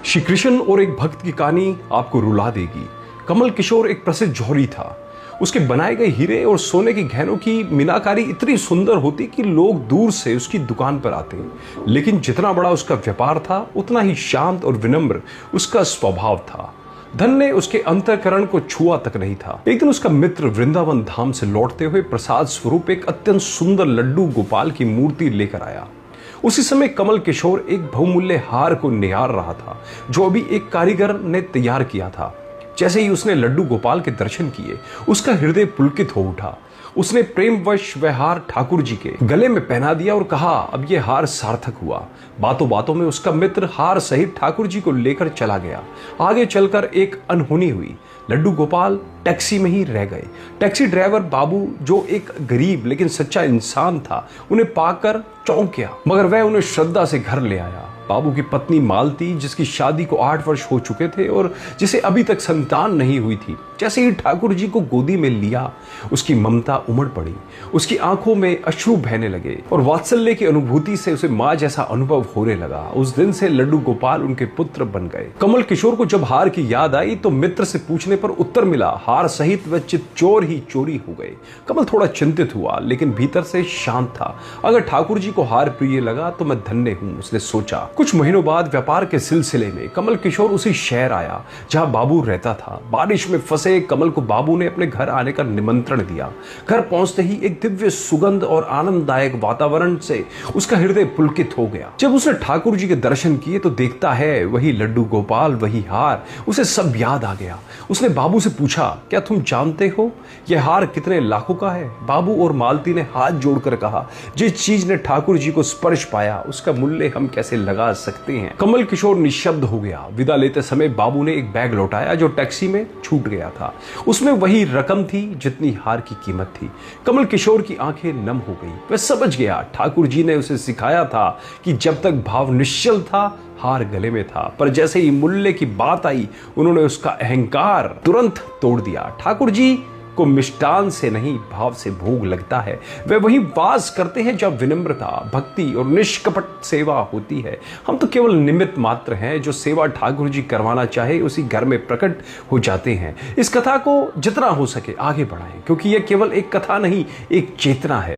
श्री कृष्ण और एक भक्त की कहानी आपको रुला देगी। कमल किशोर एक प्रसिद्ध जौहरी था। उसके बनाए गए हीरे और सोने के गहनों की मीनाकारी इतनी सुंदर होती कि लोग दूर से उसकी दुकान पर आते। लेकिन जितना बड़ा उसका व्यापार था, उतना ही शांत और विनम्र उसका स्वभाव था। धन ने उसके अंतःकरण को छुआ तक नहीं था। एक दिन उसका मित्र वृंदावन धाम से लौटते हुए प्रसाद स्वरूप एक अत्यंत सुंदर लड्डू गोपाल की मूर्ति लेकर आया। उसी समय कमल किशोर एक बहुमूल्य हार को निहार रहा था, जो अभी एक कारीगर ने तैयार किया था। जैसे ही उसने लड्डू गोपाल के दर्शन किए, उसका हृदय पुलकित हो उठा। उसने प्रेमवश वह हार ठाकुर जी के गले में पहना दिया और कहा, अब यह हार सार्थक हुआ। बातों बातों में उसका मित्र हार सहित ठाकुर जी को लेकर चला गया। आगे चलकर एक अनहोनी हुई। लड्डू गोपाल टैक्सी में ही रह गए। टैक्सी ड्राइवर बाबू, जो एक गरीब लेकिन सच्चा इंसान था, उन्हें पाकर चौंक गया, मगर वह उन्हें श्रद्धा से घर ले आया। बाबू की पत्नी मालती, जिसकी शादी को 8 वर्ष हो चुके थे और जिसे अभी तक संतान नहीं हुई थी, जैसे ही ठाकुर जी को गोदी में लिया, उसकी ममता उमड़ पड़ी। उसकी आंखों में अश्रु बहने लगे और वात्सल्य की अनुभूति से उसे मां जैसा अनुभव होने लगा। उस दिन से लड्डू गोपाल उनके पुत्र बन गए। कमल किशोर को जब हार की याद आई तो मित्र से पूछने पर उत्तर मिला, हार सहित वह चितचोर ही चोरी हो गए। कमल थोड़ा चिंतित हुआ, लेकिन भीतर से शांत था। अगर ठाकुर जी को हार प्रिय लगा तो मैं धन्य हूं, उसने सोचा। कुछ महीनों बाद व्यापार के सिलसिले में कमल किशोर उसी शहर आया जहां बाबू रहता था। बारिश में फंसे कमल को बाबू ने अपने घर आने का निमंत्रण दिया। घर पहुंचते ही एक दिव्य सुगंध और आनंददायक वातावरण से उसका हृदय पुलकित हो गया। जब उसने ठाकुर जी के दर्शन किए तो देखता है वही लड्डू गोपाल, वही हार। उसे सब याद आ गया। उसने बाबू से पूछा, क्या तुम जानते हो यह हार कितने लाखों का है? बाबू और मालती ने हाथ जोड़कर कहा, जिस चीज ने ठाकुर जी को स्पर्श पाया उसका मूल्य हम कैसे लगा सकते हैं। कमल किशोर निशब्द हो गया। विदा लेते समय बाबू ने एक बैग लौटाया जो टैक्सी में छूट गया था। उसमें वही रकम थी जितनी हार की कीमत थी। कमल किशोर की आंखें नम हो गई। वह समझ गया, ठाकुर जी ने उसे सिखाया था कि जब तक भाव निश्चल था, हार गले में था। पर जैसे ही मूल्य की बात आई, उन्होंने उसका अहंकार तुरंत तोड़ दिया। ठाकुर जी को मिष्टान से नहीं, भाव से भोग लगता है। वे वही वास करते हैं जब विनम्रता, भक्ति और निष्कपट सेवा होती है। हम तो केवल निमित्त मात्र हैं। जो सेवा ठाकुर जी करवाना चाहे उसी घर में प्रकट हो जाते हैं। इस कथा को जितना हो सके आगे बढ़ाएं, क्योंकि यह केवल एक कथा नहीं, एक चेतना है।